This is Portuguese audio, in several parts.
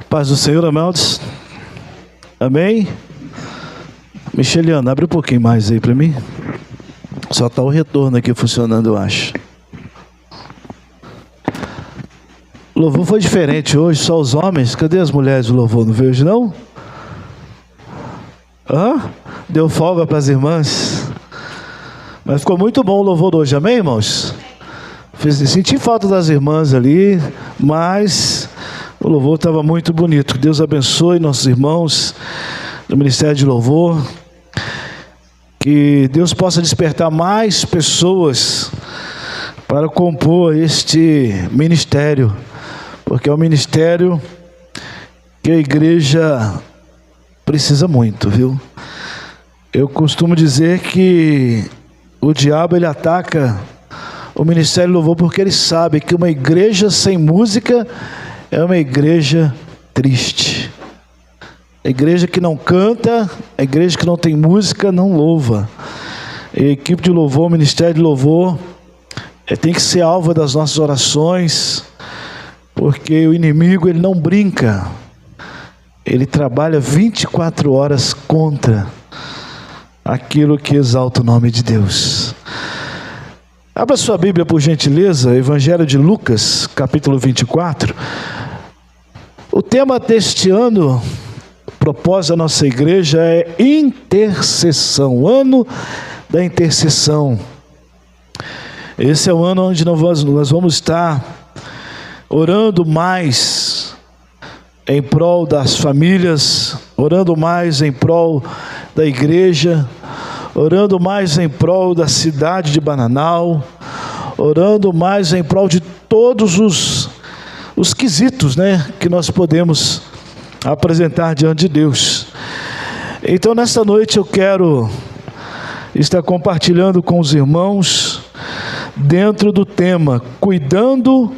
Paz do Senhor, amados. Amém? Micheliano, abre um pouquinho mais aí para mim. Só está o retorno aqui funcionando, eu acho. O louvor foi diferente hoje, só os homens. Cadê as mulheres do louvor? Não vejo, não? Deu folga para as irmãs. Mas ficou muito bom o louvor hoje, amém, irmãos? Senti falta das irmãs ali, mas o louvor estava muito bonito. Deus abençoe nossos irmãos do Ministério de Louvor. Que Deus possa despertar mais pessoas para compor este ministério, porque é um ministério que a igreja precisa muito, viu? Eu costumo dizer que o diabo ele ataca o Ministério de Louvor porque ele sabe que uma igreja sem música é uma igreja triste. A igreja que não canta, a igreja que não tem música, não louva. A equipe de louvor, o Ministério de Louvor, tem que ser alvo das nossas orações, porque o inimigo ele não brinca. Ele trabalha 24 horas contra aquilo que exalta o nome de Deus. Abra sua Bíblia, por gentileza, Evangelho de Lucas, capítulo 24. O tema deste ano, o propósito da nossa igreja é intercessão, o ano da intercessão. Esse é o ano onde nós vamos estar orando mais em prol das famílias, orando mais em prol da igreja, orando mais em prol da cidade de Bananal, orando mais em prol de todos os quesitos, que nós podemos apresentar diante de Deus. Então, nesta noite eu quero estar compartilhando com os irmãos dentro do tema, cuidando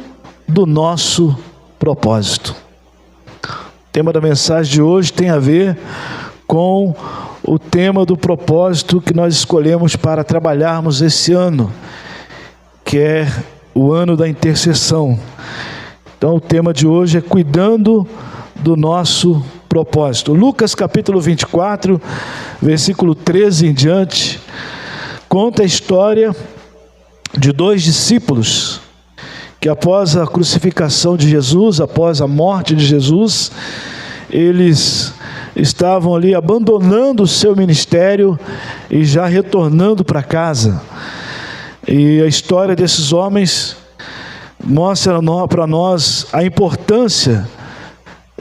do nosso propósito. O tema da mensagem de hoje tem a ver com o tema do propósito que nós escolhemos para trabalharmos esse ano, que é o ano da intercessão. Então o tema de hoje é cuidando do nosso propósito. Lucas capítulo 24, versículo 13 em diante, conta a história de dois discípulos que após a crucificação de Jesus, após a morte de Jesus, eles estavam ali abandonando o seu ministério e já retornando para casa. E a história desses homens mostra para nós a importância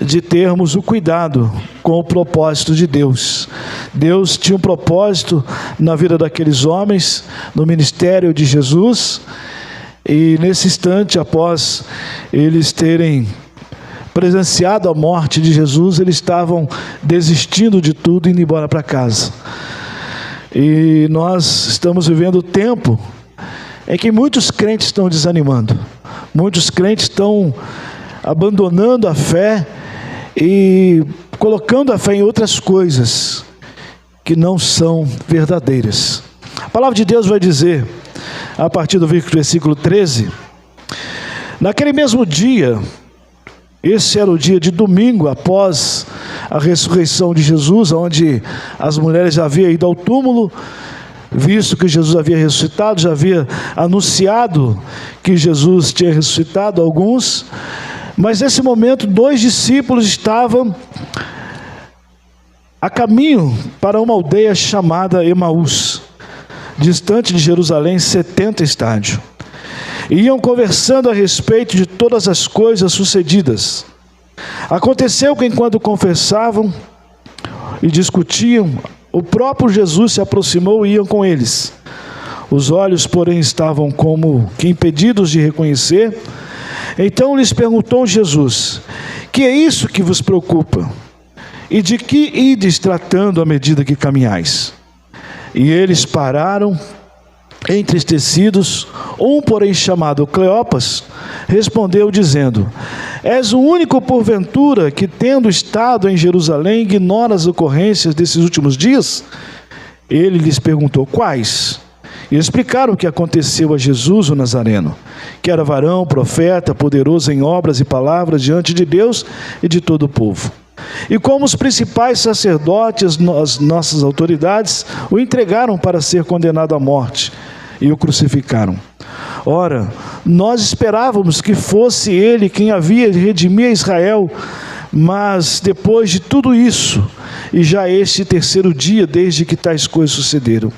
de termos o cuidado com o propósito de Deus. Deus tinha um propósito na vida daqueles homens, no ministério de Jesus, e nesse instante, após eles terem presenciado a morte de Jesus, eles estavam desistindo de tudo e indo embora para casa. E nós estamos vivendo o tempo em que muitos crentes estão desanimando, muitos crentes estão abandonando a fé e colocando a fé em outras coisas que não são verdadeiras. A palavra de Deus vai dizer, a partir do versículo 13, naquele mesmo dia, esse era o dia de domingo, após a ressurreição de Jesus, onde as mulheres já haviam ido ao túmulo, visto que Jesus havia ressuscitado, já havia anunciado que Jesus tinha ressuscitado alguns, mas nesse momento 2 discípulos estavam a caminho para uma aldeia chamada Emaús, distante de Jerusalém 70 estádios. E iam conversando a respeito de todas as coisas sucedidas. Aconteceu que enquanto conversavam e discutiam, o próprio Jesus se aproximou e ia com eles. Os olhos, porém, estavam como que impedidos de reconhecer. Então lhes perguntou Jesus: que é isso que vos preocupa? E de que ides tratando à medida que caminhais? E eles pararam, entristecidos. Um, porém, chamado Cleopas, respondeu dizendo: és o único porventura que, tendo estado em Jerusalém, ignora as ocorrências desses últimos dias? Ele lhes perguntou: quais? E explicaram o que aconteceu a Jesus o Nazareno, que era varão, profeta, poderoso em obras e palavras diante de Deus e de todo o povo. E como os principais sacerdotes, as nossas autoridades, o entregaram para ser condenado à morte e o crucificaram. Ora, nós esperávamos que fosse ele quem havia de redimir a Israel, mas depois de tudo isso, e já este terceiro dia desde que tais coisas sucederam.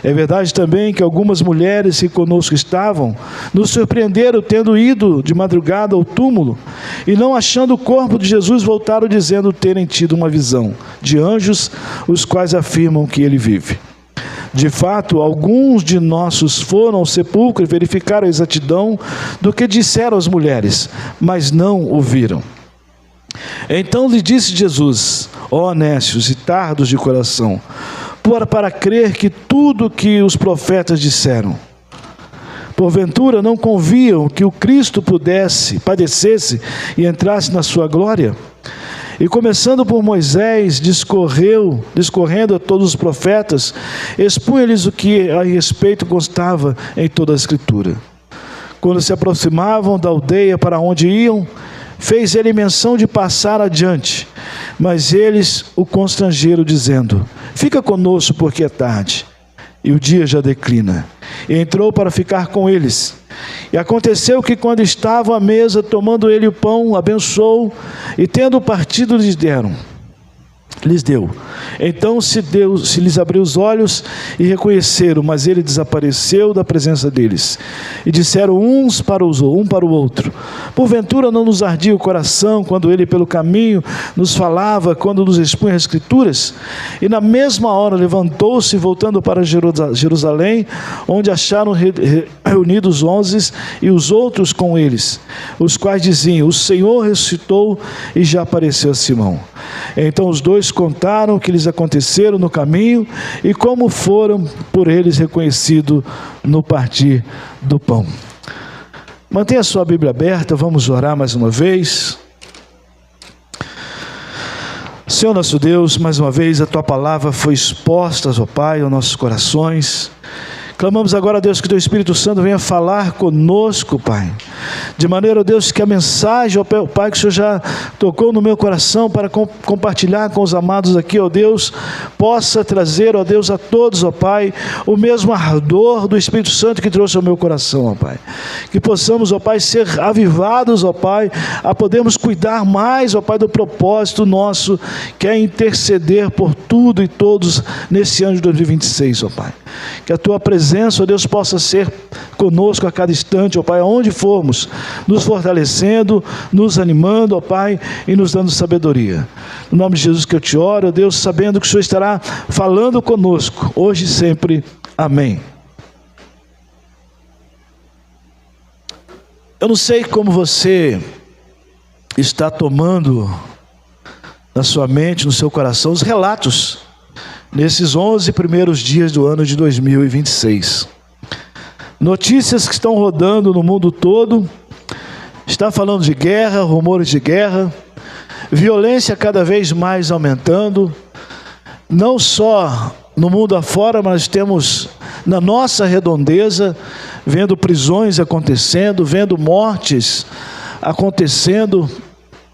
É verdade também que algumas mulheres que conosco estavam nos surpreenderam tendo ido de madrugada ao túmulo e não achando o corpo de Jesus, voltaram dizendo terem tido uma visão de anjos, os quais afirmam que ele vive. De fato, alguns de nossos foram ao sepulcro e verificaram a exatidão do que disseram as mulheres, mas não o viram. Então lhe disse Jesus: ó nécios e tardos de coração, para crer que tudo que os profetas disseram. Porventura não conviam que o Cristo padecesse e entrasse na sua glória? E começando por Moisés, discorrendo a todos os profetas, expunha-lhes o que a respeito constava em toda a Escritura. Quando se aproximavam da aldeia para onde iam, fez ele menção de passar adiante, mas eles o constrangeram, dizendo: fica conosco, porque é tarde, e o dia já declina. E entrou para ficar com eles. E aconteceu que, quando estavam à mesa, tomando ele o pão, abençoou, e tendo partido, lhes deu. Então se lhes abriu os olhos e reconheceram, mas ele desapareceu da presença deles. E disseram um para o outro: porventura não nos ardia o coração quando ele pelo caminho nos falava, quando nos expunha as Escrituras? E na mesma hora levantou-se, voltando para Jerusalém, onde acharam reunidos 11 e os outros com eles, os quais diziam: o Senhor ressuscitou e já apareceu a Simão. Então os dois contaram o que lhes aconteceram no caminho e como foram por eles reconhecidos no partir do pão. Mantenha a sua Bíblia aberta, vamos orar mais uma vez. Senhor nosso Deus, mais uma vez a Tua palavra foi exposta, ó Pai, aos nossos corações. Clamamos agora, Deus, que Teu Espírito Santo venha falar conosco, Pai, de maneira, ó Deus, que a mensagem, ó Pai, que o Senhor já tocou no meu coração para compartilhar com os amados aqui, ó Deus, possa trazer, ó Deus, a todos, ó Pai, o mesmo ardor do Espírito Santo que trouxe ao meu coração, ó Pai. Que possamos, ó Pai, ser avivados, ó Pai, a podermos cuidar mais, ó Pai, do propósito nosso, que é interceder por tudo e todos nesse ano de 2026, ó Pai. Que a Tua presença, ó Deus, possa ser conosco a cada instante, ó Pai, aonde formos, nos fortalecendo, nos animando, ó Pai, e nos dando sabedoria. No nome de Jesus que eu te oro, ó Deus, sabendo que o Senhor estará falando conosco, hoje e sempre. Amém. Eu não sei como você está tomando na sua mente, no seu coração, os relatos nesses 11 primeiros dias do ano de 2026. Notícias que estão rodando no mundo todo, está falando de guerra, rumores de guerra, violência cada vez mais aumentando, não só no mundo afora, mas temos na nossa redondeza, vendo prisões acontecendo, vendo mortes acontecendo,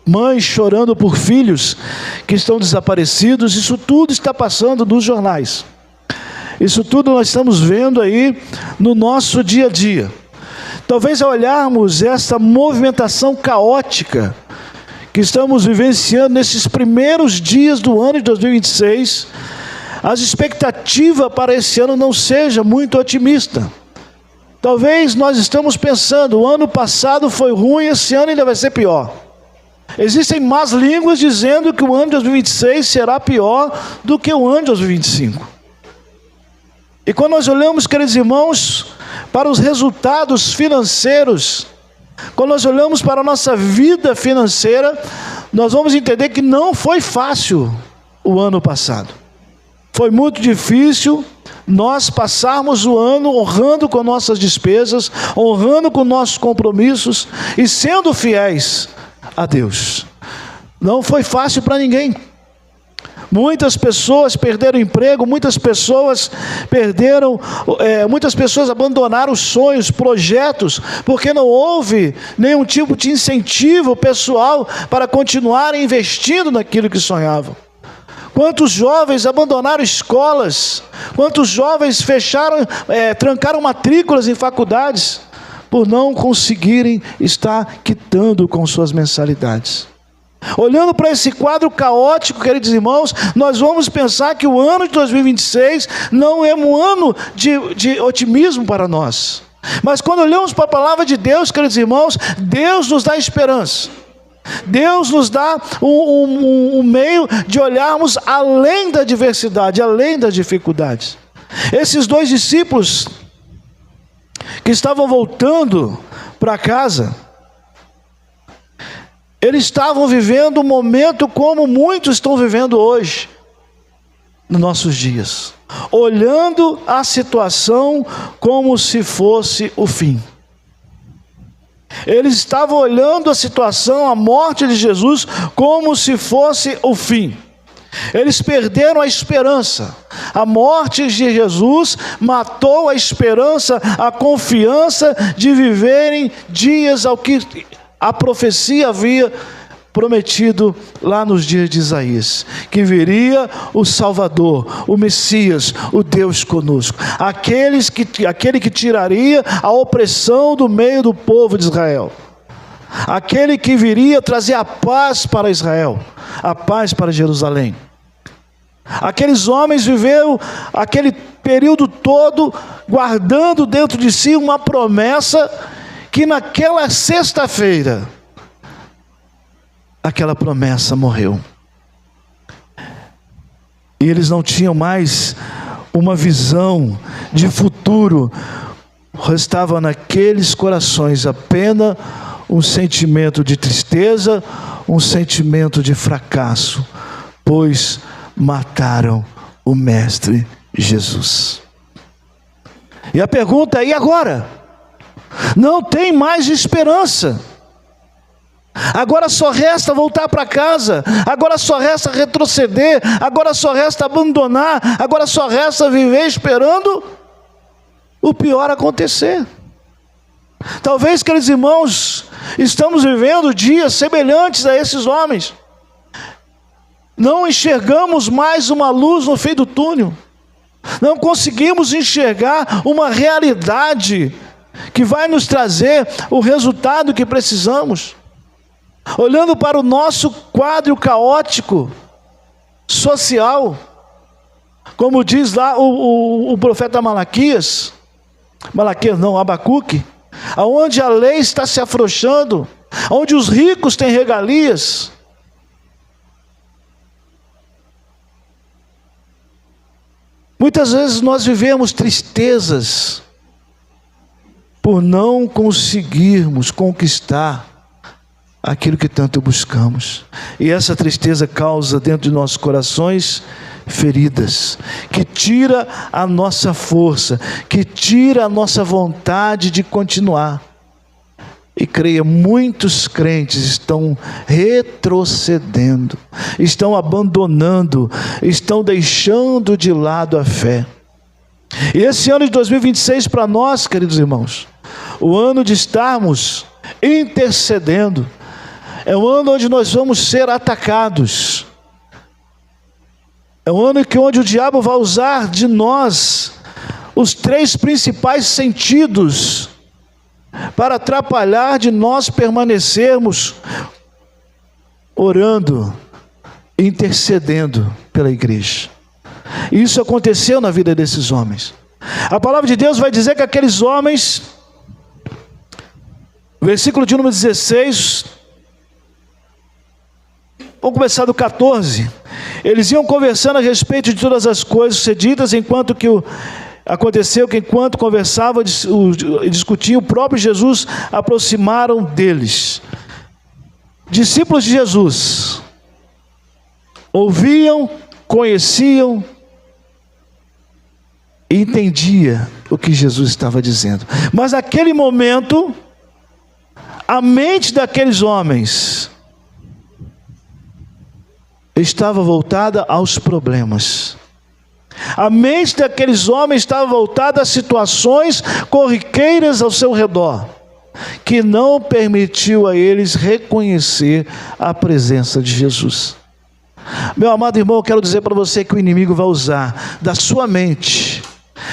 mães chorando por filhos que estão desaparecidos. Isso tudo está passando nos jornais. Isso tudo nós estamos vendo aí no nosso dia a dia. Talvez ao olharmos essa movimentação caótica que estamos vivenciando nesses primeiros dias do ano de 2026, as expectativas para esse ano não seja muito otimista. Talvez nós estamos pensando: o ano passado foi ruim, esse ano ainda vai ser pior. Existem más línguas dizendo que o ano de 2026 será pior do que o ano de 2025. E quando nós olhamos, queridos irmãos, para os resultados financeiros, quando nós olhamos para a nossa vida financeira, nós vamos entender que não foi fácil o ano passado. Foi muito difícil nós passarmos o ano honrando com nossas despesas, honrando com nossos compromissos e sendo fiéis a Deus. Não foi fácil para ninguém. Muitas pessoas perderam emprego, muitas pessoas abandonaram sonhos, projetos, porque não houve nenhum tipo de incentivo pessoal para continuarem investindo naquilo que sonhavam. Quantos jovens abandonaram escolas, quantos jovens trancaram matrículas em faculdades, por não conseguirem estar quitando com suas mensalidades. Olhando para esse quadro caótico, queridos irmãos, nós vamos pensar que o ano de 2026 não é um ano de otimismo para nós. Mas quando olhamos para a palavra de Deus, queridos irmãos, Deus nos dá esperança. Deus nos dá um meio de olharmos além da adversidade, além das dificuldades. Esses dois discípulos que estavam voltando para casa, eles estavam vivendo um momento como muitos estão vivendo hoje, nos nossos dias, olhando a situação como se fosse o fim. Eles estavam olhando a situação, a morte de Jesus, como se fosse o fim. Eles perderam a esperança. A morte de Jesus matou a esperança, a confiança de viverem dias ao que a profecia havia prometido lá nos dias de Isaías, que viria o Salvador, o Messias, o Deus conosco, aquele que tiraria a opressão do meio do povo de Israel, aquele que viria trazer a paz para Israel, a paz para Jerusalém. Aqueles homens viveram aquele período todo guardando dentro de si uma promessa, que naquela sexta-feira aquela promessa morreu. E eles não tinham mais uma visão de futuro. Restava naqueles corações apenas um sentimento de tristeza, um sentimento de fracasso, pois mataram o Mestre Jesus. E a pergunta é: e agora? Não tem mais esperança. Agora só resta voltar para casa, agora só resta retroceder, agora só resta abandonar, agora só resta viver esperando o pior acontecer. Talvez, queridos irmãos, estamos vivendo dias semelhantes a esses homens. Não enxergamos mais uma luz no fim do túnel, não conseguimos enxergar uma realidade que vai nos trazer o resultado que precisamos. Olhando para o nosso quadro caótico social, como diz lá o profeta Abacuque, aonde a lei está se afrouxando, onde os ricos têm regalias. Muitas vezes nós vivemos tristezas por não conseguirmos conquistar aquilo que tanto buscamos. E essa tristeza causa dentro de nossos corações feridas, que tira a nossa força, que tira a nossa vontade de continuar. E creia, muitos crentes estão retrocedendo, estão abandonando, estão deixando de lado a fé. E esse ano de 2026 para nós, queridos irmãos, o ano de estarmos intercedendo, é um ano onde nós vamos ser atacados, é um ano onde o diabo vai usar de nós os 3 principais sentidos para atrapalhar de nós permanecermos orando, intercedendo pela igreja. Isso aconteceu na vida desses homens. A palavra de Deus vai dizer que aqueles homens, versículo de número 16, vamos começar do 14. Eles iam conversando a respeito de todas as coisas sucedidas, enquanto conversavam e discutiam, o próprio Jesus aproximaram deles. Discípulos de Jesus ouviam, conheciam e entendiam o que Jesus estava dizendo. Mas naquele momento, a mente daqueles homens estava voltada aos problemas. A mente daqueles homens estava voltada a situações corriqueiras ao seu redor, que não permitiu a eles reconhecer a presença de Jesus. Meu amado irmão, eu quero dizer para você que o inimigo vai usar da sua mente,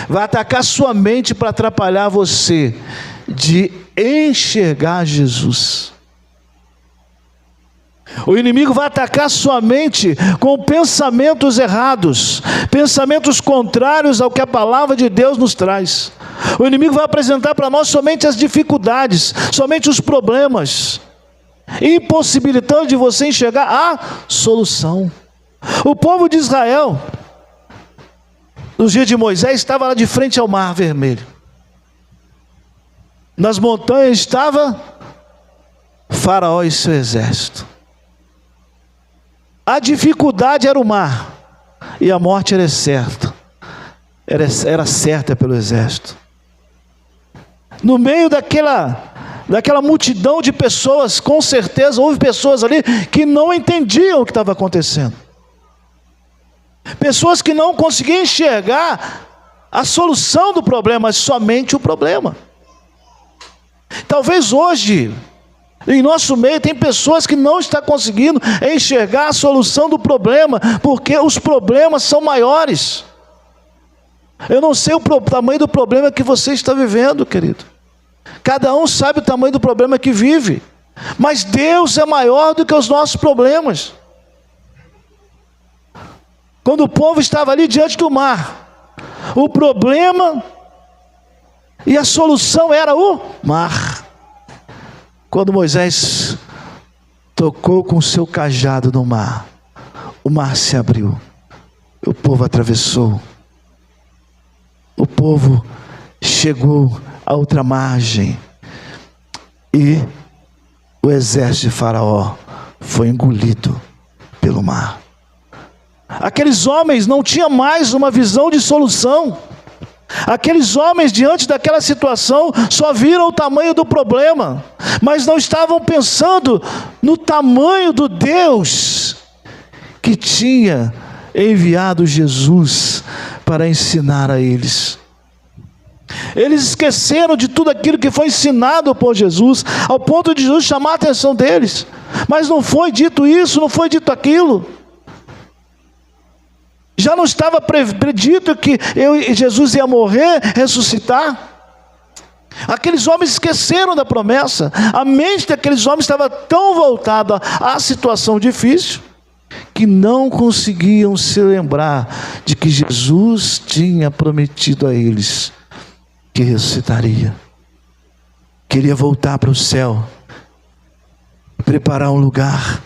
vai atacar sua mente para atrapalhar você de enxergar Jesus. O inimigo vai atacar sua mente com pensamentos errados, pensamentos contrários ao que a palavra de Deus nos traz. O inimigo vai apresentar para nós somente as dificuldades, somente os problemas, impossibilitando de você enxergar a solução. O povo de Israel, nos dias de Moisés, estava lá de frente ao Mar Vermelho. Nas montanhas estava Faraó e seu exército. A dificuldade era o mar, e a morte era certa. Era certa pelo exército. No meio daquela multidão de pessoas, com certeza houve pessoas ali que não entendiam o que estava acontecendo. Pessoas que não conseguiam enxergar a solução do problema, mas somente o problema. Talvez hoje, em nosso meio, tem pessoas que não estão conseguindo enxergar a solução do problema, porque os problemas são maiores. Eu não sei o tamanho do problema que você está vivendo, querido. Cada um sabe o tamanho do problema que vive, mas Deus é maior do que os nossos problemas. Quando o povo estava ali diante do mar, o problema e a solução era o mar. Quando Moisés tocou com o seu cajado no mar, o mar se abriu, o povo atravessou, o povo chegou à outra margem, e o exército de Faraó foi engolido pelo mar. Aqueles homens não tinham mais uma visão de solução. Aqueles homens, diante daquela situação, só viram o tamanho do problema, mas não estavam pensando no tamanho do Deus que tinha enviado Jesus para ensinar a eles. Eles esqueceram de tudo aquilo que foi ensinado por Jesus, ao ponto de Jesus chamar a atenção deles. Mas não foi dito isso, não foi dito aquilo. Já não estava predito que Jesus ia morrer, ressuscitar? Aqueles homens esqueceram da promessa. A mente daqueles homens estava tão voltada à situação difícil, que não conseguiam se lembrar de que Jesus tinha prometido a eles que ressuscitaria. Queria voltar para o céu, preparar um lugar.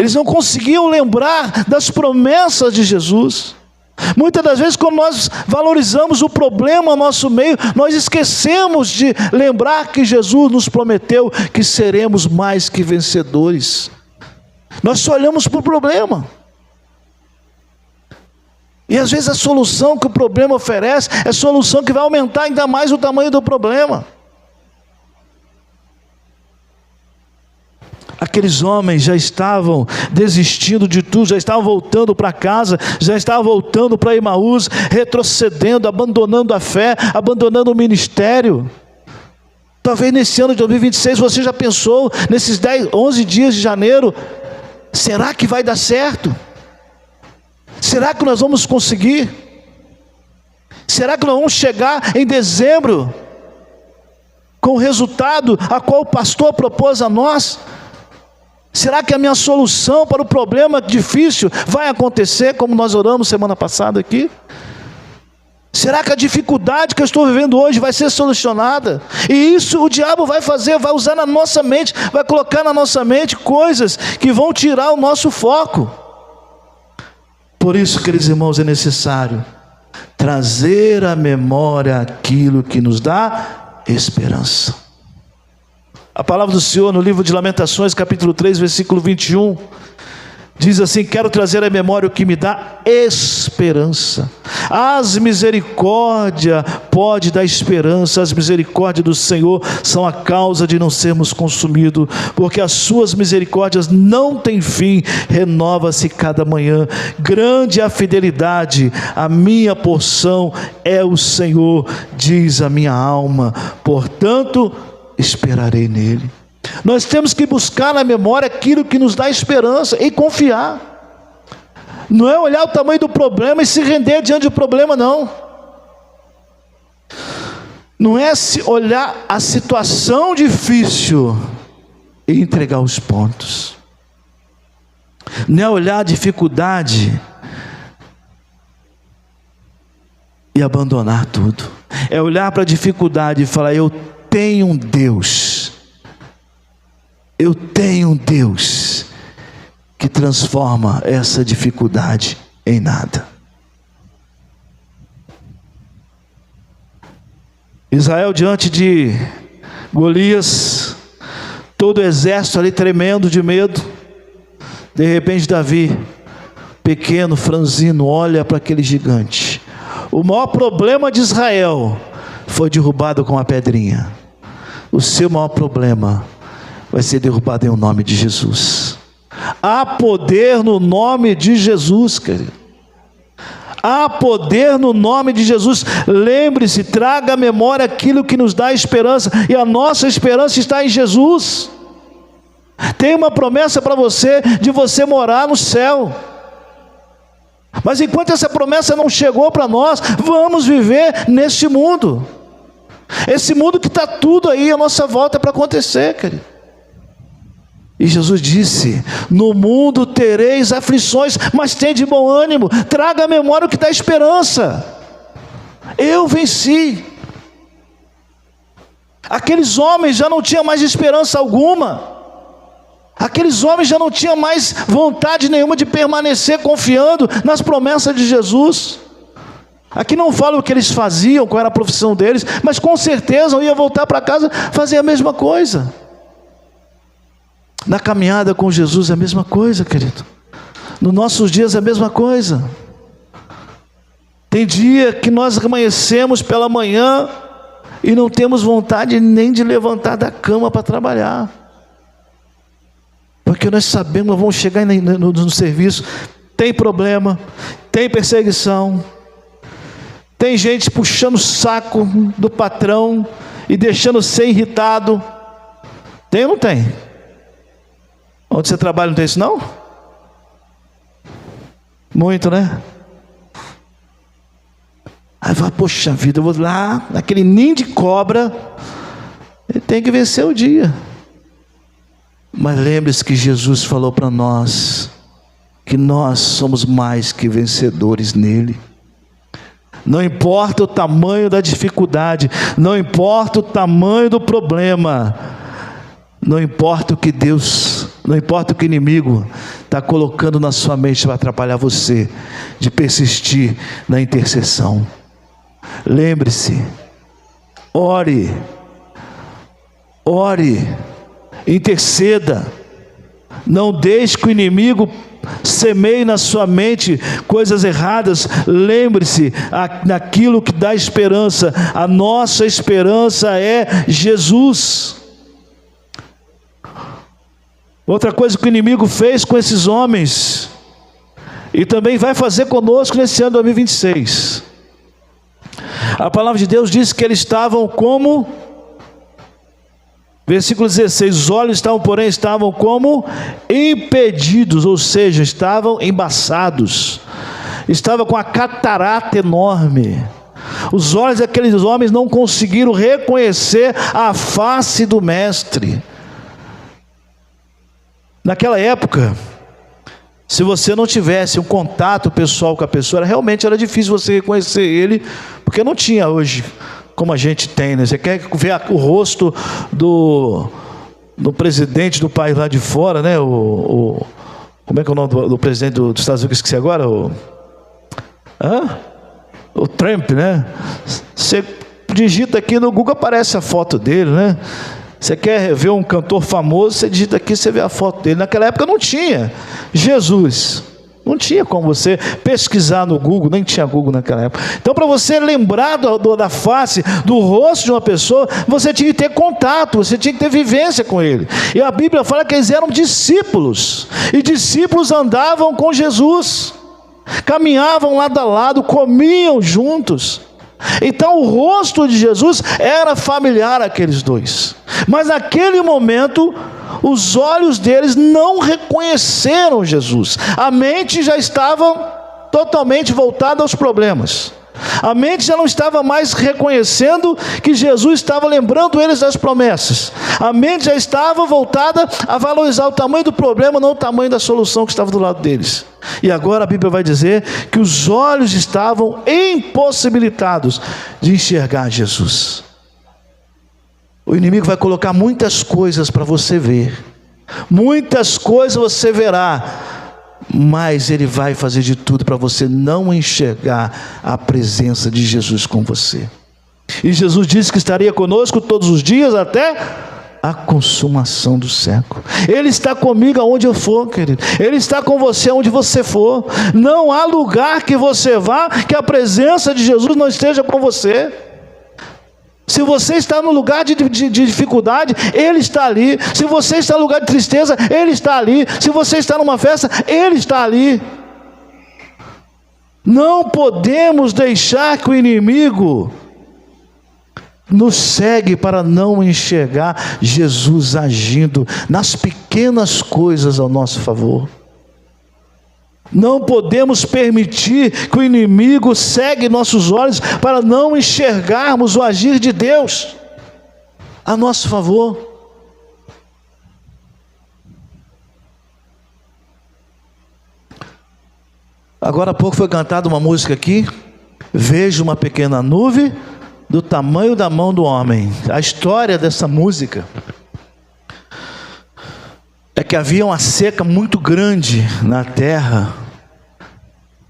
Eles não conseguiam lembrar das promessas de Jesus. Muitas das vezes, quando nós valorizamos o problema ao nosso meio, nós esquecemos de lembrar que Jesus nos prometeu que seremos mais que vencedores. Nós só olhamos para o problema. E às vezes a solução que o problema oferece é a solução que vai aumentar ainda mais o tamanho do problema. Aqueles homens já estavam desistindo de tudo, já estavam voltando para casa, já estavam voltando para Emaús, retrocedendo, abandonando a fé, abandonando o ministério. Talvez nesse ano de 2026 você já pensou, nesses 11 dias de janeiro, será que vai dar certo? Será que nós vamos conseguir? Será que nós vamos chegar em dezembro com o resultado a qual o pastor propôs a nós? Será que a minha solução para o problema difícil vai acontecer como nós oramos semana passada aqui? Será que a dificuldade que eu estou vivendo hoje vai ser solucionada? E isso o diabo vai fazer, vai usar na nossa mente, vai colocar na nossa mente coisas que vão tirar o nosso foco. Por isso, queridos irmãos, é necessário trazer à memória aquilo que nos dá esperança. A palavra do Senhor no livro de Lamentações, capítulo 3, versículo 21, Diz assim: quero trazer à memória o que me dá esperança. As misericórdias pode dar esperança. As misericórdias do Senhor são a causa de não sermos consumidos, porque as suas misericórdias não têm fim, renova-se cada manhã. Grande é a fidelidade, a minha porção é o Senhor, diz a minha alma, portanto esperarei nele. Nós temos que buscar na memória aquilo que nos dá esperança e confiar. Não é olhar o tamanho do problema e se render diante do problema, não. Não é olhar a situação difícil e entregar os pontos. Não é olhar a dificuldade e abandonar tudo. É olhar para a dificuldade e falar: eu tenho um Deus. Eu tenho um Deus que transforma essa dificuldade em nada. Israel diante de Golias, todo o exército ali tremendo de medo. De repente Davi, pequeno, franzino, olha para aquele gigante. O maior problema de Israel foi derrubado com uma pedrinha. O seu maior problema vai ser derrubado em o nome de Jesus. Há poder no nome de Jesus, querido. Há poder no nome de Jesus. Lembre-se, traga à memória aquilo que nos dá esperança, e a nossa esperança está em Jesus. Tem uma promessa para você, de você morar no céu. Mas enquanto essa promessa não chegou para nós, vamos viver neste mundo. Esse mundo que está tudo aí à nossa volta para acontecer, querido. E Jesus disse: no mundo tereis aflições, mas tende bom ânimo. Traga à memória o que dá esperança. Eu venci. Aqueles homens já não tinham mais esperança alguma. Aqueles homens já não tinham mais vontade nenhuma de permanecer confiando nas promessas de Jesus. Aqui não fala o que eles faziam, qual era a profissão deles, mas com certeza eu ia voltar para casa fazer a mesma coisa. Na caminhada com Jesus é a mesma coisa, querido. Nos nossos dias é a mesma coisa. Tem dia que nós amanhecemos pela manhã e não temos vontade nem de levantar da cama para trabalhar. Porque nós sabemos, nós vamos chegar no serviço, tem problema, tem perseguição, tem gente puxando o saco do patrão e deixando ser irritado. Tem ou não tem? Onde você trabalha não tem isso não? Muito, né? Aí fala: poxa vida, eu vou lá, naquele ninho de cobra, ele tem que vencer o dia. Mas lembre-se que Jesus falou para nós, que nós somos mais que vencedores nele. Não importa o tamanho da dificuldade, não importa o tamanho do problema, não importa o que não importa o que o inimigo está colocando na sua mente para atrapalhar você de persistir na intercessão. Lembre-se, ore, interceda. Não deixe que o inimigo semeie na sua mente coisas erradas. Lembre-se naquilo que dá esperança. A nossa esperança é Jesus. Outra coisa que o inimigo fez com esses homens, e também vai fazer conosco nesse ano 2026. A palavra de Deus diz que eles estavam como, versículo 16, os olhos estavam como impedidos, ou seja, estavam embaçados, estavam com a catarata enorme. Os olhos daqueles homens não conseguiram reconhecer a face do mestre. Naquela época, se você não tivesse um contato pessoal com a pessoa, realmente era difícil você reconhecer ele, porque não tinha hoje como a gente tem, né? Você quer ver o rosto do presidente do país lá de fora, né? Como é que é o nome do presidente dos Estados Unidos? Esqueci agora. O Trump, né? Você digita aqui no Google, aparece a foto dele, né? Você quer ver um cantor famoso, você digita aqui, você vê a foto dele. Naquela época não tinha Jesus. Não tinha como você pesquisar no Google, nem tinha Google naquela época. Então, para você lembrar da face, do rosto de uma pessoa, você tinha que ter contato, você tinha que ter vivência com ele. E a Bíblia fala que eles eram discípulos, e discípulos andavam com Jesus, caminhavam lado a lado, comiam juntos. Então o rosto de Jesus era familiar àqueles dois, mas naquele momento os olhos deles não reconheceram Jesus. A mente já estava totalmente voltada aos problemas. A mente já não estava mais reconhecendo que Jesus estava lembrando eles das promessas. A mente já estava voltada a valorizar o tamanho do problema, não o tamanho da solução que estava do lado deles. E agora a Bíblia vai dizer que os olhos estavam impossibilitados de enxergar Jesus. O inimigo vai colocar muitas coisas para você ver, muitas coisas você verá, mas ele vai fazer de tudo para você não enxergar a presença de Jesus com você. E Jesus disse que estaria conosco todos os dias até a consumação do século. Ele está comigo aonde eu for, querido. Ele está com você aonde você for. Não há lugar que você vá que a presença de Jesus não esteja com você. Se você está no lugar de dificuldade, Ele está ali. Se você está no lugar de tristeza, Ele está ali. Se você está numa festa, Ele está ali. Não podemos deixar que o inimigo nos segue para não enxergar Jesus agindo nas pequenas coisas ao nosso favor. Não podemos permitir que o inimigo cegue nossos olhos para não enxergarmos o agir de Deus a nosso favor. Agora há pouco foi cantada uma música aqui. Vejo uma pequena nuvem do tamanho da mão do homem. A história dessa música é que havia uma seca muito grande na terra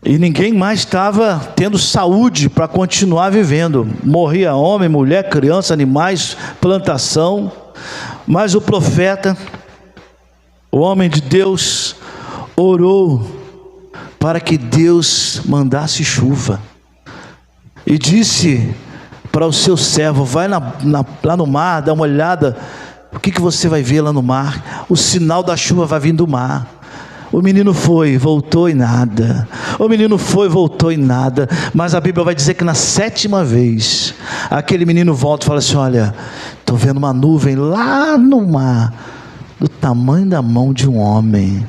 e ninguém mais estava tendo saúde para continuar vivendo. Morria homem, mulher, criança, animais, plantação. Mas o profeta, o homem de Deus, orou para que Deus mandasse chuva e disse para o seu servo: vai lá no mar, dá uma olhada. O que você vai ver lá no mar? O sinal da chuva vai vir do mar. O menino foi, voltou e nada. O menino foi, voltou e nada. Mas a Bíblia vai dizer que na 7ª vez, aquele menino volta e fala assim: olha, estou vendo uma nuvem lá no mar, do tamanho da mão de um homem.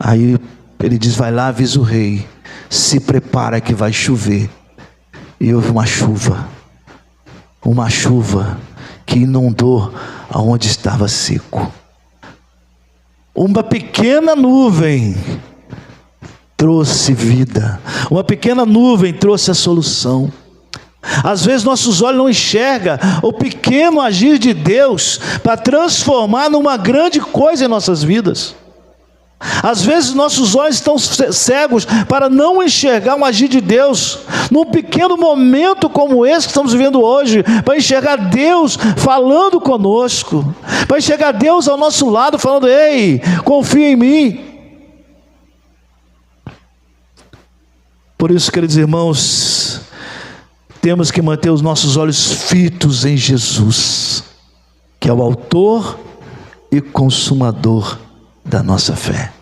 Aí ele diz: vai lá, avisa o rei, se prepara que vai chover. E houve uma chuva que inundou aonde estava seco. Uma pequena nuvem trouxe vida, uma pequena nuvem trouxe a solução. Às vezes nossos olhos não enxergam o pequeno agir de Deus para transformar numa grande coisa em nossas vidas. Às vezes nossos olhos estão cegos para não enxergar um agir de Deus num pequeno momento como esse que estamos vivendo hoje, para enxergar Deus falando conosco, para enxergar Deus ao nosso lado falando: ei, confia em mim. Por isso, queridos irmãos, temos que manter os nossos olhos fitos em Jesus, que é o autor e consumador da nossa fé.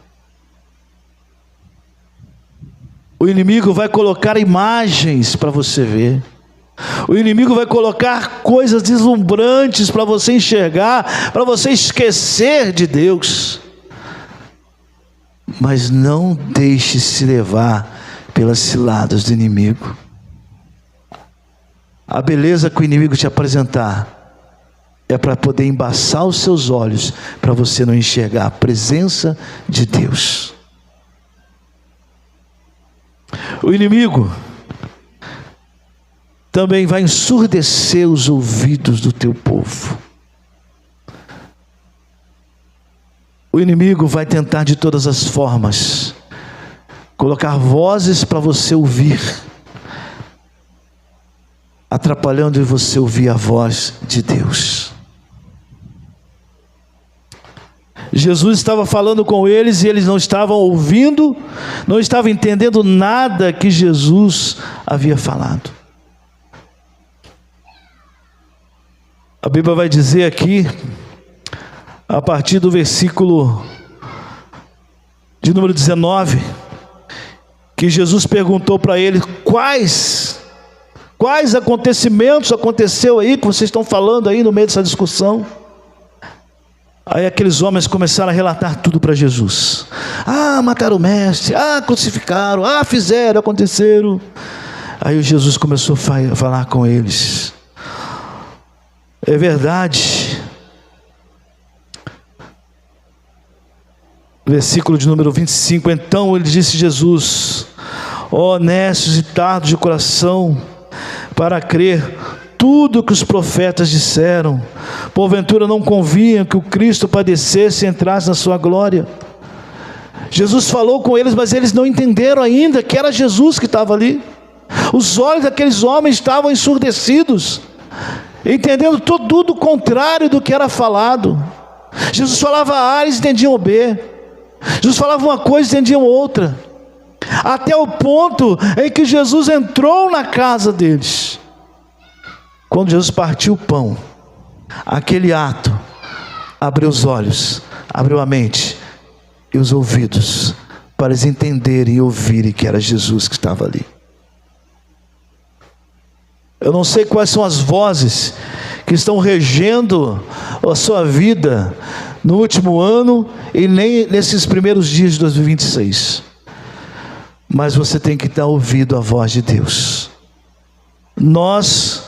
O inimigo vai colocar imagens para você ver. O inimigo vai colocar coisas deslumbrantes para você enxergar, para você esquecer de Deus. Mas não deixe se levar pelas ciladas do inimigo. A beleza que o inimigo te apresentar é para poder embaçar os seus olhos, para você não enxergar a presença de Deus. O inimigo também vai ensurdecer os ouvidos do teu povo. O inimigo vai tentar de todas as formas colocar vozes para você ouvir, atrapalhando você ouvir a voz de Deus. Jesus estava falando com eles e eles não estavam ouvindo, não estavam entendendo nada que Jesus havia falado. A Bíblia vai dizer aqui, a partir do versículo de número 19, que Jesus perguntou para eles: quais acontecimentos aconteceu aí que vocês estão falando aí no meio dessa discussão? Aí aqueles homens começaram a relatar tudo para Jesus. Mataram o mestre, crucificaram, fizeram, aconteceram. Aí Jesus começou a falar com eles. É verdade. Versículo de número 25. Então ele disse: Jesus, ó honestos e tardos de coração, para crer tudo que os profetas disseram, porventura não convinha que o Cristo padecesse e entrasse na sua glória? Jesus falou com eles, mas eles não entenderam ainda que era Jesus que estava ali. Os olhos daqueles homens estavam ensurdecidos, entendendo tudo o contrário do que era falado. Jesus falava A, eles entendiam B. Jesus falava uma coisa, entendiam outra. Até o ponto em que Jesus entrou na casa deles. Quando Jesus partiu o pão, aquele ato abriu os olhos, abriu a mente e os ouvidos, para eles entenderem e ouvirem que era Jesus que estava ali. Eu não sei quais são as vozes que estão regendo a sua vida no último ano e nem nesses primeiros dias de 2026. Mas você tem que dar ouvido à voz de Deus. Nós,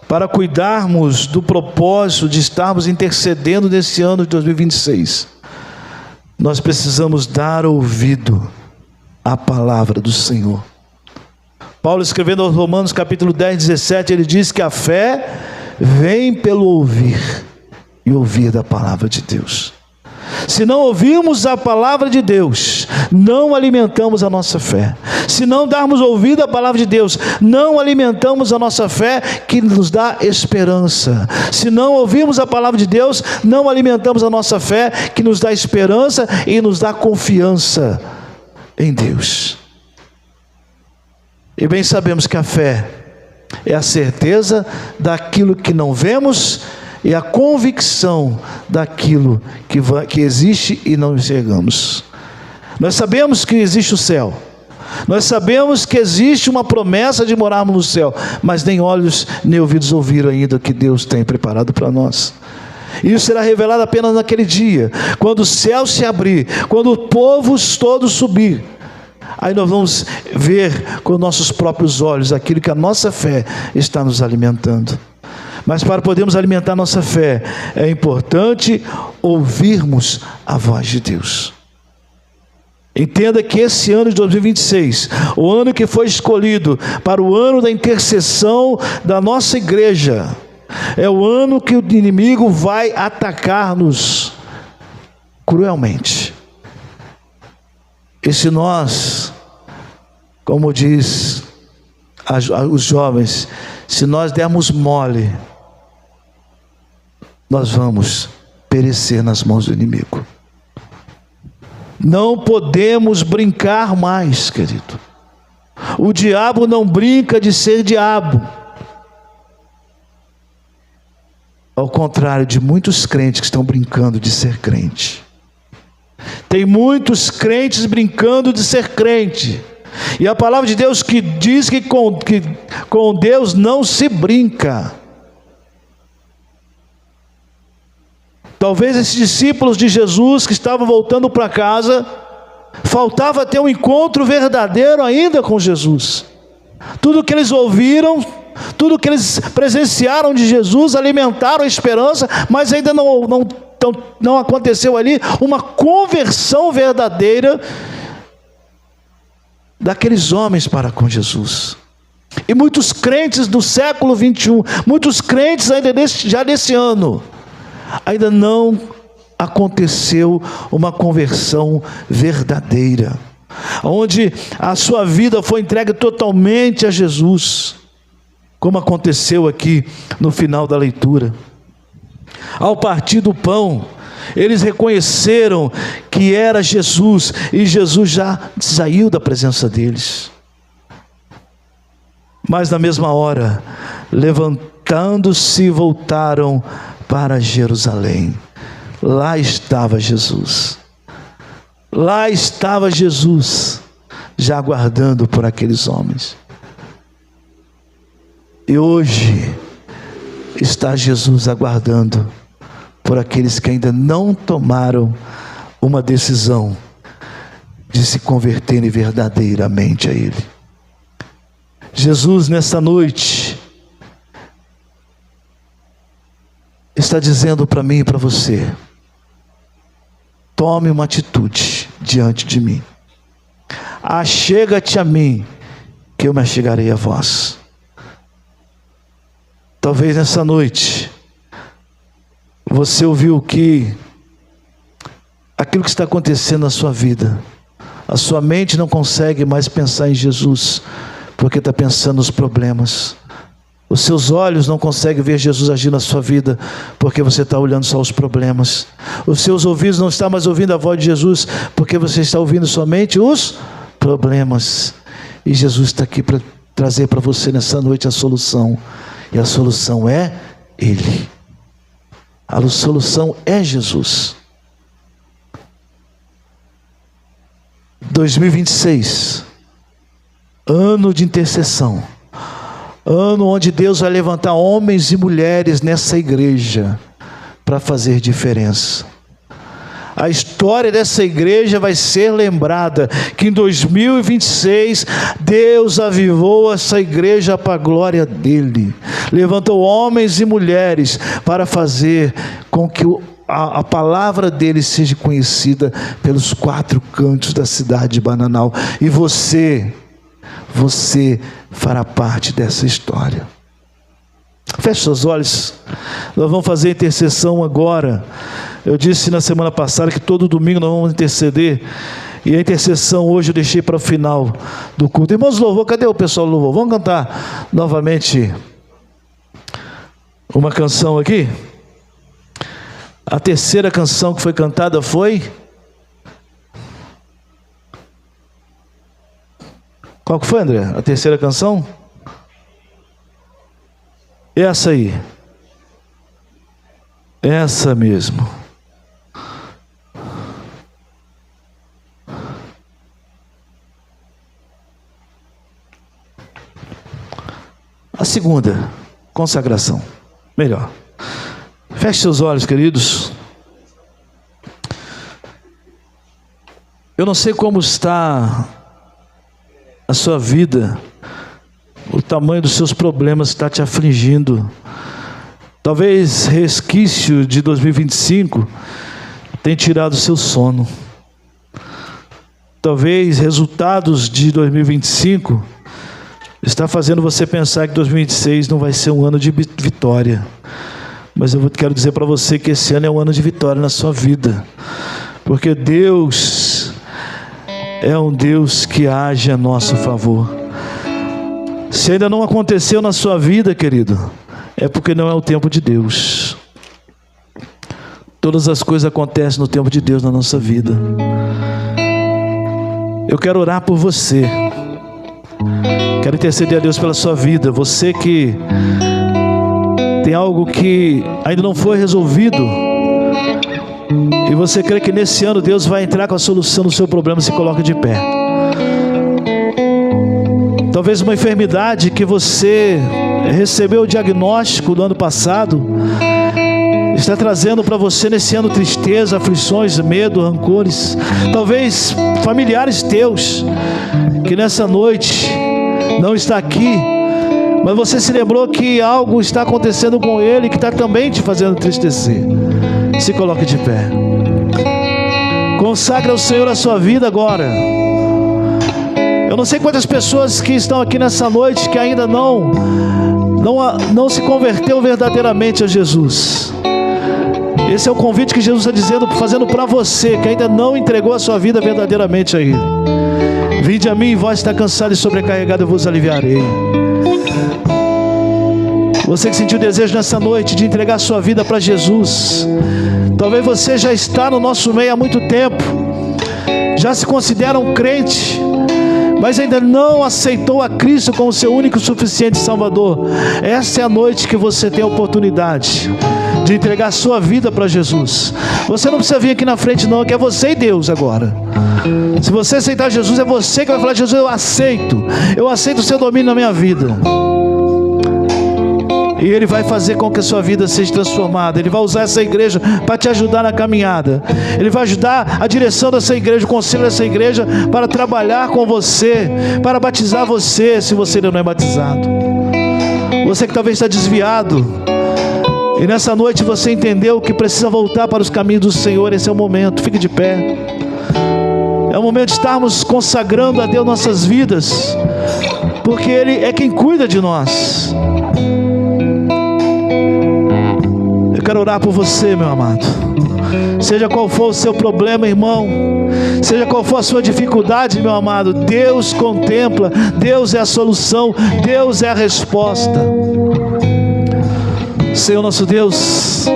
para cuidarmos do propósito de estarmos intercedendo nesse ano de 2026, nós precisamos dar ouvido à palavra do Senhor. Paulo, escrevendo aos Romanos capítulo 10, 17, ele diz que a fé vem pelo ouvir, e ouvir da palavra de Deus. Se não ouvirmos a palavra de Deus, não alimentamos a nossa fé. Se não darmos ouvido à palavra de Deus, não alimentamos a nossa fé, que nos dá esperança. Se não ouvirmos a palavra de Deus, não alimentamos a nossa fé, que nos dá esperança e nos dá confiança em Deus. E bem sabemos que a fé é a certeza daquilo que não vemos e a convicção daquilo que existe e não enxergamos. Nós sabemos que existe o céu, nós sabemos que existe uma promessa de morarmos no céu, mas nem olhos nem ouvidos ouviram ainda o que Deus tem preparado para nós. Isso será revelado apenas naquele dia, quando o céu se abrir, quando o povo todo subir. Aí nós vamos ver com nossos próprios olhos aquilo que a nossa fé está nos alimentando. Mas para podermos alimentar nossa fé, é importante ouvirmos a voz de Deus. Entenda que esse ano de 2026, o ano que foi escolhido para o ano da intercessão da nossa igreja, é o ano que o inimigo vai atacar-nos cruelmente. E se nós, como diz os jovens, se nós dermos mole, nós vamos perecer nas mãos do inimigo. Não podemos brincar mais, querido. O diabo não brinca de ser diabo. Ao contrário de muitos crentes que estão brincando de ser crente. Tem muitos crentes brincando de ser crente. E a palavra de Deus que diz que com Deus não se brinca. Talvez esses discípulos de Jesus que estavam voltando para casa, faltava ter um encontro verdadeiro ainda com Jesus. Tudo que eles ouviram, tudo que eles presenciaram de Jesus, alimentaram a esperança, mas ainda não aconteceu ali uma conversão verdadeira daqueles homens para com Jesus. E muitos crentes do século 21, muitos crentes ainda já desse ano, ainda não aconteceu uma conversão verdadeira, onde a sua vida foi entregue totalmente a Jesus, como aconteceu aqui no final da leitura. Ao partir do pão, Eles reconheceram que era Jesus, e Jesus já saiu da presença deles. Mas na mesma hora, levantando-se, voltaram para Jerusalém. Lá estava Jesus. Lá estava Jesus, já aguardando por aqueles homens. E hoje está Jesus aguardando por aqueles que ainda não tomaram uma decisão de se converterem verdadeiramente a Ele. Jesus, nessa noite, está dizendo para mim e para você: tome uma atitude diante de mim. Achega-te a mim, que eu me achegarei a vós. Talvez nessa noite você ouviu que aquilo que está acontecendo na sua vida, a sua mente não consegue mais pensar em Jesus, porque está pensando nos problemas. Os seus olhos não conseguem ver Jesus agir na sua vida, porque você está olhando só os problemas. Os seus ouvidos não estão mais ouvindo a voz de Jesus, porque você está ouvindo somente os problemas. E Jesus está aqui para trazer para você nessa noite a solução. E a solução é Ele. A solução é Jesus. 2026, ano de intercessão, ano onde Deus vai levantar homens e mulheres nessa igreja para fazer diferença. A história dessa igreja vai ser lembrada, que em 2026 Deus avivou essa igreja para a glória dele, levantou homens e mulheres para fazer com que a palavra dele seja conhecida pelos 4 cantos da cidade de Bananal. E você fará parte dessa história. Feche seus olhos. Nós vamos fazer intercessão agora. Eu disse na semana passada que todo domingo nós vamos interceder, e a intercessão hoje eu deixei para o final do culto. Irmãos do louvor, cadê o pessoal do louvor? Vamos cantar novamente uma canção aqui. A terceira canção que foi cantada foi... Qual que foi, André? A terceira canção? Essa aí. Essa mesmo. A segunda, consagração. Melhor. Feche seus olhos, queridos. Eu não sei como está a sua vida, o tamanho dos seus problemas está te afligindo. Talvez resquício de 2025 tenha tirado o seu sono. Talvez resultados de 2025 está fazendo você pensar que 2026 não vai ser um ano de vitória. Mas eu quero dizer para você que esse ano é um ano de vitória na sua vida, porque Deus é um Deus que age a nosso favor. Se ainda não aconteceu na sua vida, querido, é porque não é o tempo de Deus. Todas as coisas acontecem no tempo de Deus na nossa vida. Eu quero orar por você. Quero interceder a Deus pela sua vida. Você que tem algo que ainda não foi resolvido, e você crê que nesse ano Deus vai entrar com a solução do seu problema, se coloca de pé. Talvez uma enfermidade que você recebeu o diagnóstico no ano passado está trazendo para você nesse ano tristeza, aflições, medo, rancores. Talvez familiares teus que nessa noite não está aqui, mas você se lembrou que algo está acontecendo com ele que está também te fazendo entristecer. Se coloque de pé. Consagra ao Senhor a sua vida agora. Eu não sei quantas pessoas que estão aqui nessa noite que ainda não se converteu verdadeiramente a Jesus. Esse é o convite que Jesus está dizendo, fazendo para você que ainda não entregou a sua vida verdadeiramente a Ele. Vinde a mim, vós está cansado e sobrecarregado, eu vos aliviarei. Você que sentiu desejo nessa noite de entregar sua vida para Jesus. Talvez você já está no nosso meio há muito tempo, já se considera um crente, mas ainda não aceitou a Cristo como seu único e suficiente Salvador. Essa é a noite que você tem a oportunidade de entregar sua vida para Jesus. Você não precisa vir aqui na frente não, que é você e Deus agora. Se você aceitar Jesus, é você que vai falar: Jesus, eu aceito o seu domínio na minha vida. E Ele vai fazer com que a sua vida seja transformada. Ele vai usar essa igreja para te ajudar na caminhada. Ele vai ajudar a direção dessa igreja, o conselho dessa igreja, para trabalhar com você, para batizar você, se você ainda não é batizado. Você que talvez está desviado, e nessa noite você entendeu que precisa voltar para os caminhos do Senhor. Esse é o momento, fique de pé. É o momento de estarmos consagrando a Deus nossas vidas, porque Ele é quem cuida de nós. Eu quero orar por você, meu amado. Seja qual for o seu problema, irmão, seja qual for a sua dificuldade, meu amado, Deus contempla, Deus é a solução, Deus é a resposta. Senhor nosso Deus,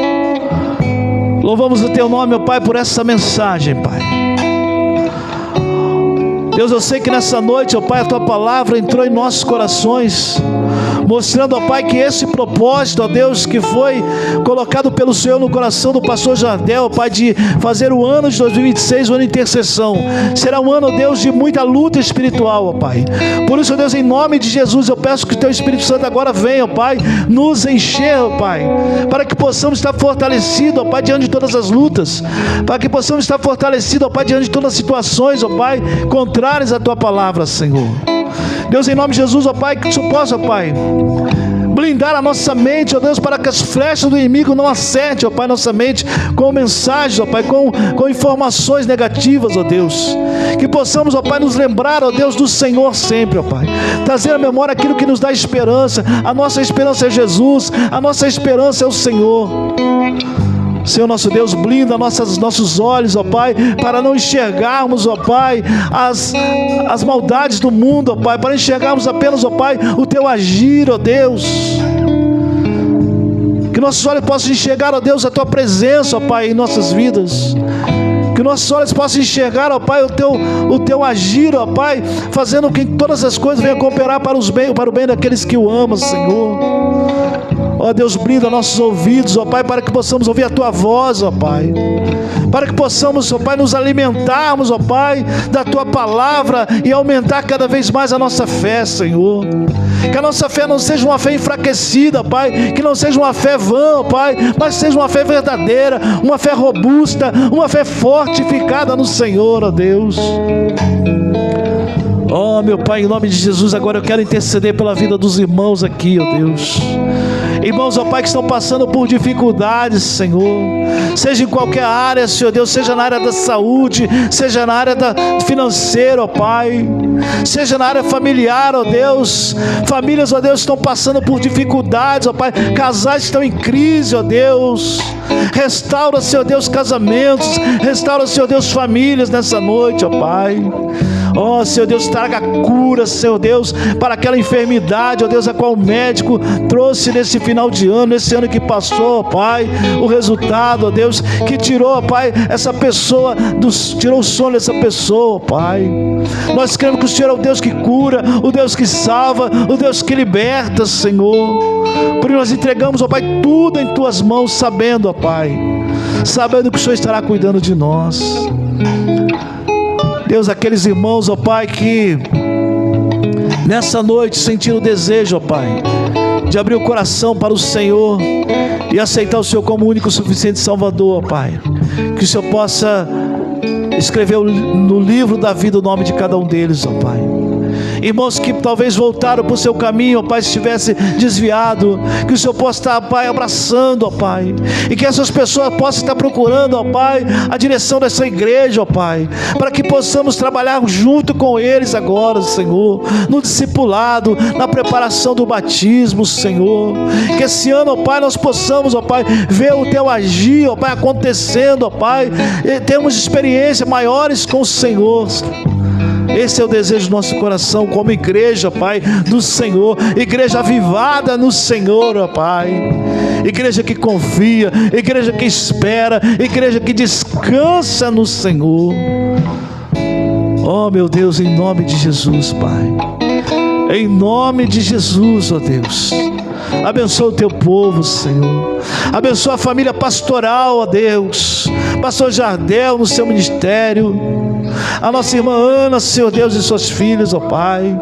louvamos o Teu nome, meu Pai, por essa mensagem, Pai. Deus, eu sei que nessa noite, ó Pai, a Tua palavra entrou em nossos corações, mostrando, ó Pai, que esse propósito, ó Deus, que foi colocado pelo Senhor no coração do pastor Jardel, ó Pai, de fazer o ano de 2026, o ano de intercessão, será um ano, ó Deus, de muita luta espiritual, ó Pai. Por isso, ó Deus, em nome de Jesus, eu peço que o Teu Espírito Santo agora venha, ó Pai, nos encher, ó Pai, para que possamos estar fortalecidos, ó Pai, diante de todas as lutas, para que possamos estar fortalecidos, ó Pai, diante de todas as situações, ó Pai, contrárias à Tua palavra, Senhor. Deus, em nome de Jesus, ó Pai, que Tu possa, ó Pai, blindar a nossa mente, ó Deus, para que as flechas do inimigo não acertem, ó Pai, nossa mente com mensagens, ó Pai, com informações negativas, ó Deus. Que possamos, ó Pai, nos lembrar, ó Deus, do Senhor sempre, ó Pai. Trazer à memória aquilo que nos dá esperança. A nossa esperança é Jesus, a nossa esperança é o Senhor. Senhor nosso Deus, blinda nossos olhos, ó Pai, para não enxergarmos, ó Pai, as maldades do mundo, ó Pai, para enxergarmos apenas, ó Pai, o Teu agir, ó Deus. Que nossos olhos possam enxergar, ó Deus, a Tua presença, ó Pai, em nossas vidas. Que nossos olhos possam enxergar, ó Pai, o Teu agir, ó Pai, fazendo com que todas as coisas venham cooperar para o bem daqueles que o amam, Senhor. Ó Deus, brinda nossos ouvidos, ó Pai, para que possamos ouvir a Tua voz, ó Pai. Para que possamos, ó Pai, nos alimentarmos, ó Pai, da Tua palavra e aumentar cada vez mais a nossa fé, Senhor. Que a nossa fé não seja uma fé enfraquecida, Pai. Que não seja uma fé vã, Pai, mas seja uma fé verdadeira, uma fé robusta, uma fé fortificada no Senhor, ó Deus. Ó meu Pai, em nome de Jesus, agora eu quero interceder pela vida dos irmãos aqui, ó Deus. Irmãos, ó Pai, que estão passando por dificuldades, Senhor, seja em qualquer área, Senhor Deus, seja na área da saúde, seja na área financeira, ó Pai, seja na área familiar, ó Deus. Famílias, ó Deus, estão passando por dificuldades, ó Pai. Casais estão em crise, ó Deus. Restaura, Senhor Deus, casamentos. Restaura, Senhor Deus, famílias nessa noite, ó Pai. Ó Senhor Deus, traga cura, Senhor Deus, para aquela enfermidade, ó Deus, a qual o médico trouxe nesse final de ano, nesse ano que passou, ó Pai. O resultado, ó Deus, que tirou, ó Pai, essa pessoa, tirou o sono dessa pessoa, ó Pai. Nós cremos que o Senhor é o Deus que cura, o Deus que salva, o Deus que liberta, Senhor. Por isso nós entregamos, ó Pai, tudo em Tuas mãos, sabendo, ó Pai, sabendo que o Senhor estará cuidando de nós. Deus, aqueles irmãos, ó Pai, que nessa noite sentiram o desejo, ó Pai, de abrir o coração para o Senhor e aceitar o Senhor como único e suficiente Salvador, ó Pai. Que o Senhor possa escrever no livro da vida o nome de cada um deles, ó Pai. Irmãos que talvez voltaram para o seu caminho, ó Pai, se estivesse desviado, que o Senhor possa estar, ó Pai, abraçando, ó Pai, e que essas pessoas possam estar procurando, ó Pai, a direção dessa igreja, ó Pai, para que possamos trabalhar junto com eles agora, Senhor, no discipulado, na preparação do batismo, Senhor. Que esse ano, ó Pai, nós possamos, ó Pai, ver o Teu agir, ó Pai, acontecendo, ó Pai, e termos experiências maiores com o Senhor. Esse é o desejo do nosso coração, como igreja, Pai, do Senhor, igreja avivada no Senhor, ó Pai, igreja que confia, igreja que espera, igreja que descansa no Senhor. Oh meu Deus, em nome de Jesus, Pai, em nome de Jesus, ó Deus, abençoa o teu povo, Senhor. Abençoa a família pastoral, ó Deus. Pastor Jardel no seu ministério. A nossa irmã Ana, Senhor Deus, e seus filhos, ó Pai.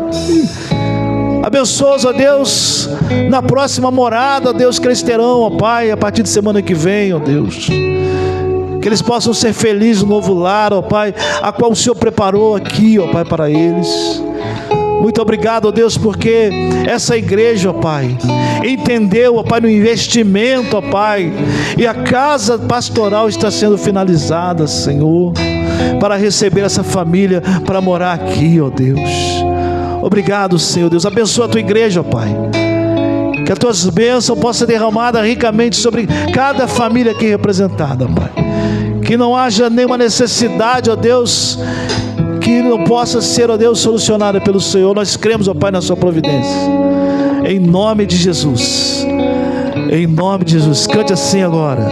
Abençoa-os, ó Deus, na próxima morada, ó Deus, que eles terão, ó Pai, a partir de semana que vem, ó Deus. Que eles possam ser felizes no novo lar, ó Pai, a qual o Senhor preparou aqui, ó Pai, para eles. Muito obrigado, ó Deus, porque essa igreja, ó Pai, entendeu, ó Pai, no investimento, ó Pai, e a casa pastoral está sendo finalizada, Senhor, para receber essa família, para morar aqui, ó Deus. Obrigado, Senhor Deus. Abençoa a tua igreja, ó Pai. Que as tuas bênçãos possam ser derramadas ricamente sobre cada família aqui representada, Pai. Que não haja nenhuma necessidade, ó Deus, que não possa ser, ó Deus, solucionada pelo Senhor. Nós cremos, ó Pai, na sua providência. Em nome de Jesus. Em nome de Jesus. Cante assim agora.